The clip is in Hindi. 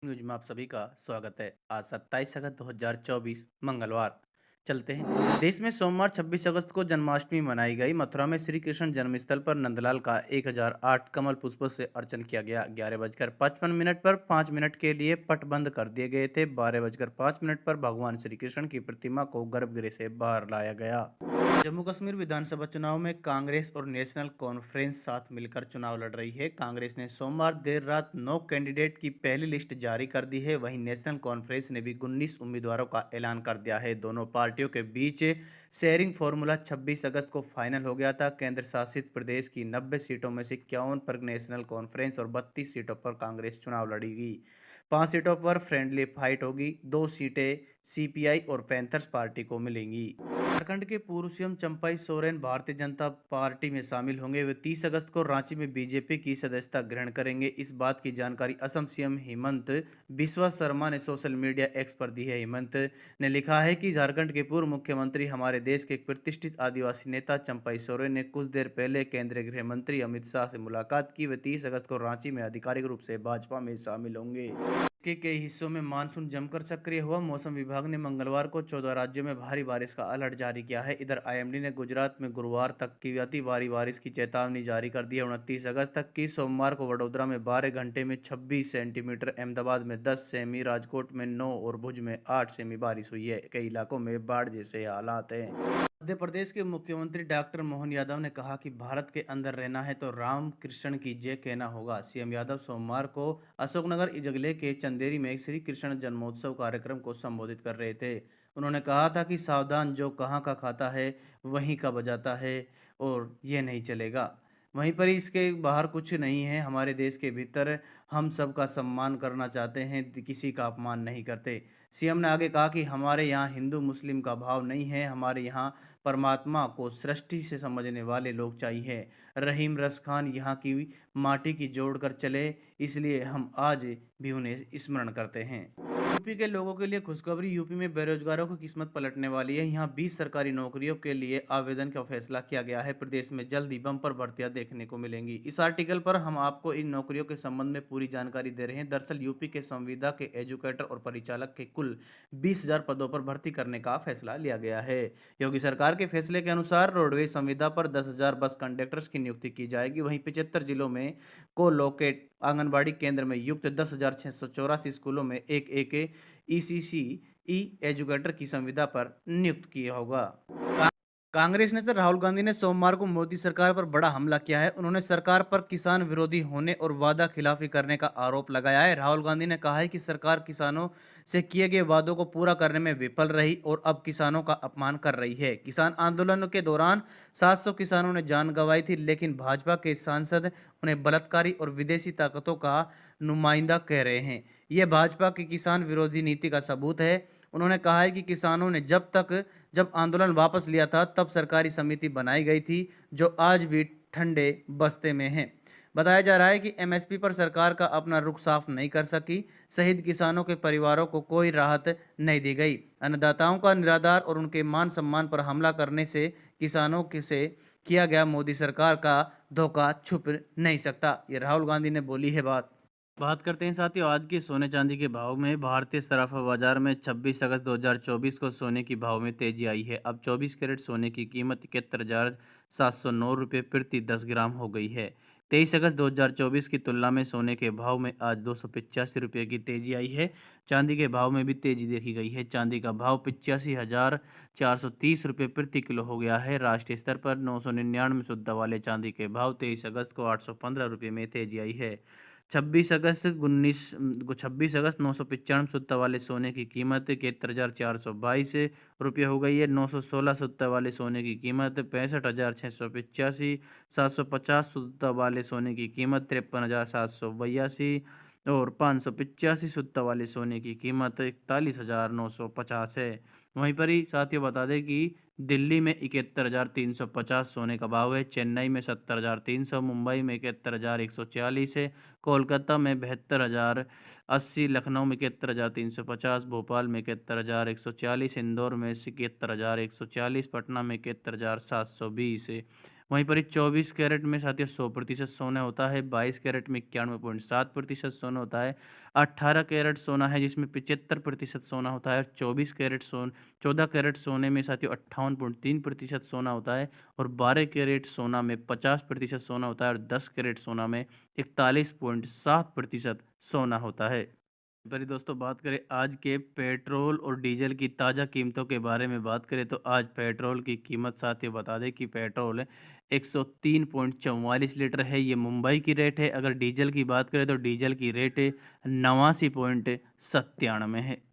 न्यूज में आप सभी का स्वागत है। आज 27 अगस्त 2024 मंगलवार। चलते हैं देश में सोमवार 26 अगस्त को जन्माष्टमी मनाई गई। मथुरा में श्री कृष्ण जन्मस्थल पर नंदलाल का 1008 कमल पुष्पों से अर्चन किया गया। 11:55 पर 5 मिनट के लिए पट बंद कर दिए गए थे। 12:05 पर भगवान श्री कृष्ण की प्रतिमा को गर्भगृह से बाहर लाया गया। जम्मू कश्मीर विधानसभा चुनाव में कांग्रेस और नेशनल कॉन्फ्रेंस साथ मिलकर चुनाव लड़ रही है। कांग्रेस ने सोमवार देर रात 9 कैंडिडेट की पहली लिस्ट जारी कर दी है। वहीं नेशनल कॉन्फ्रेंस ने भी 19 उम्मीदवारों का ऐलान कर दिया है। दोनों पार्टियों के बीच शेयरिंग फॉर्मूला 26 अगस्त को फाइनल हो गया था। केंद्र शासित प्रदेश की 90 सीटों में से 51 पर नेशनल कॉन्फ्रेंस और 32 सीटों पर कांग्रेस चुनाव लड़ेगी। 5 सीटों पर फ्रेंडली फाइट होगी। 2 सीटें सीपीआई और पैंथर्स पार्टी को मिलेंगी। झारखंड के पूर्व सीएम चंपाई सोरेन भारतीय जनता पार्टी में शामिल होंगे। वे 30 अगस्त को रांची में बीजेपी की सदस्यता ग्रहण करेंगे। इस बात की जानकारी असम सीएम हेमंत बिस्वा शर्मा ने सोशल मीडिया एक्स पर दी है। हेमंत ने लिखा है कि झारखंड के पूर्व मुख्यमंत्री हमारे देश के एक प्रतिष्ठित आदिवासी नेता चंपाई सोरेन ने कुछ देर पहले केंद्रीय गृह मंत्री अमित शाह से मुलाकात की। वे 30 अगस्त को रांची में आधिकारिक रूप से भाजपा में शामिल होंगे। के कई हिस्सों में मानसून जमकर सक्रिय हुआ। मौसम विभाग ने मंगलवार को 14 राज्यों में भारी बारिश का अलर्ट जारी किया है। इधर आईएमडी ने गुजरात में गुरुवार तक की अति भारी बारिश की चेतावनी जारी कर दी है। 29 अगस्त तक की सोमवार को वडोदरा में 12 घंटे में 26 सेंटीमीटर, अहमदाबाद में 10 सेमी, राजकोट में 9 और भुज में 8 सेमी बारिश हुई है। कई इलाकों में बाढ़ जैसे हालात हैं। मध्य प्रदेश के मुख्यमंत्री डॉक्टर मोहन यादव ने कहा कि भारत के अंदर रहना है तो राम कृष्ण की जय कहना होगा। सीएम यादव सोमवार को अशोकनगर जिले के चंदेरी में श्री कृष्ण जन्मोत्सव कार्यक्रम को संबोधित कर रहे थे। उन्होंने कहा था कि सावधान, जो कहाँ का खाता है वहीं का बजाता है और ये नहीं चलेगा। वहीं पर इसके बाहर कुछ नहीं है। हमारे देश के भीतर हम सबका सम्मान करना चाहते हैं, किसी का अपमान नहीं करते। सीएम ने आगे कहा कि हमारे यहाँ हिंदू मुस्लिम का भाव नहीं है। हमारे यहाँ परमात्मा को सृष्टि से समझने वाले लोग चाहिए। रहीम रस खान यहाँ की माटी की जोड़ कर चले, इसलिए हम आज भी उन्हें स्मरण करते हैं। यूपी के लोगों के लिए खुशखबरी। यूपी में बेरोजगारों की किस्मत पलटने वाली है। यहाँ 20 सरकारी नौकरियों के लिए आवेदन का फैसला किया गया है। प्रदेश में जल्द ही बम्पर भर्तियां देखने को मिलेंगी। इस आर्टिकल पर हम आपको इन नौकरियों के संबंध में पूरी जानकारी दे रहे हैं। दरअसल यूपी के संविदा के एजुकेटर और परिचालक के कुल 20,000 पदों पर भर्ती करने का फैसला लिया गया है। योगी सरकार के फैसले के अनुसार रोडवेज संविदा पर 10,000 बस कंडक्टर्स की नियुक्ति की जाएगी। वहीं 75 जिलों में को लोकेट आंगनबाड़ी केंद्र में युक्त 10,684 स्कूलों में एक ईसीसी ई एजुकेटर की संविदा पर नियुक्त किया होगा। कांग्रेस नेता राहुल गांधी ने सोमवार को मोदी सरकार पर बड़ा हमला किया है। उन्होंने सरकार पर किसान विरोधी होने और वादा खिलाफी करने का आरोप लगाया है। राहुल गांधी ने कहा है कि सरकार किसानों से किए गए वादों को पूरा करने में विफल रही और अब किसानों का अपमान कर रही है। किसान आंदोलन के दौरान 700 किसानों ने जान गंवाई थी, लेकिन भाजपा के सांसद उन्हें बलात्कारी और विदेशी ताकतों का नुमाइंदा कह रहे हैं। यह भाजपा की किसान विरोधी नीति का सबूत है। उन्होंने कहा है कि किसानों ने जब आंदोलन वापस लिया था तब सरकारी समिति बनाई गई थी, जो आज भी ठंडे बस्ते में है। बताया जा रहा है कि एमएसपी पर सरकार का अपना रुख साफ नहीं कर सकी। शहीद किसानों के परिवारों को कोई राहत नहीं दी गई। अन्नदाताओं का निराधार और उनके मान सम्मान पर हमला करने से किसानों के से किया गया मोदी सरकार का धोखा छुप नहीं सकता। ये राहुल गांधी ने बोली है बात करते हैं साथियों आज के सोने चांदी के भाव में। भारतीय सराफा बाजार में 26 अगस्त 2024 को सोने की भाव में तेजी आई है। अब 24 कैरेट सोने की कीमत 71,709 रुपये प्रति 10 ग्राम हो गई है। 23 अगस्त 2024 की तुलना में सोने के भाव में आज 285 रुपये की तेजी आई है। चांदी के भाव में भी तेजी देखी गई है। चांदी का भाव 85,430 रुपये प्रति किलो हो गया है। राष्ट्रीय स्तर पर 999 शुद्ध वाले चांदी के भाव 23 अगस्त को 815 रुपये में तेजी आई है। 26 अगस्त 995 शुद्ध वाले सोने की कीमत 71,422 रुपये हो गई है। 916 शुद्ध वाले सोने की कीमत 65,685। 750 शुद्ध वाले सोने की कीमत 53,782 और 585 शुद्ध वाले सोने की कीमत 41,950 है। वहीं पर ही साथियों बता दें कि दिल्ली में 71,350 सोने का भाव है। चेन्नई में 70,300, मुंबई में 71,140 है, कोलकाता में 72,080, लखनऊ में 71,350, भोपाल में 71,140, इंदौर में 71,140, पटना में 71,720 वहीं पर ही 24 कैरेट में साथियों 100% सोना होता है, 22 कैरेट में 91.7% सोना होता है, 18 कैरेट सोना है जिसमें 75% सोना होता है, और 14 कैरेट सोने में साथियों 58.3% सोना होता है, और 12 कैरेट सोना में 50% सोना होता है, और 10 कैरेट सोना में 41.7% सोना होता है। पर दोस्तों बात करें आज के पेट्रोल और डीजल की ताज़ा कीमतों के बारे में बात करें तो आज पेट्रोल की कीमत साथियों बता दें कि पेट्रोल 103.44 लीटर है, ये मुंबई की रेट है। अगर डीजल की बात करें तो डीजल की रेट 89.97 है।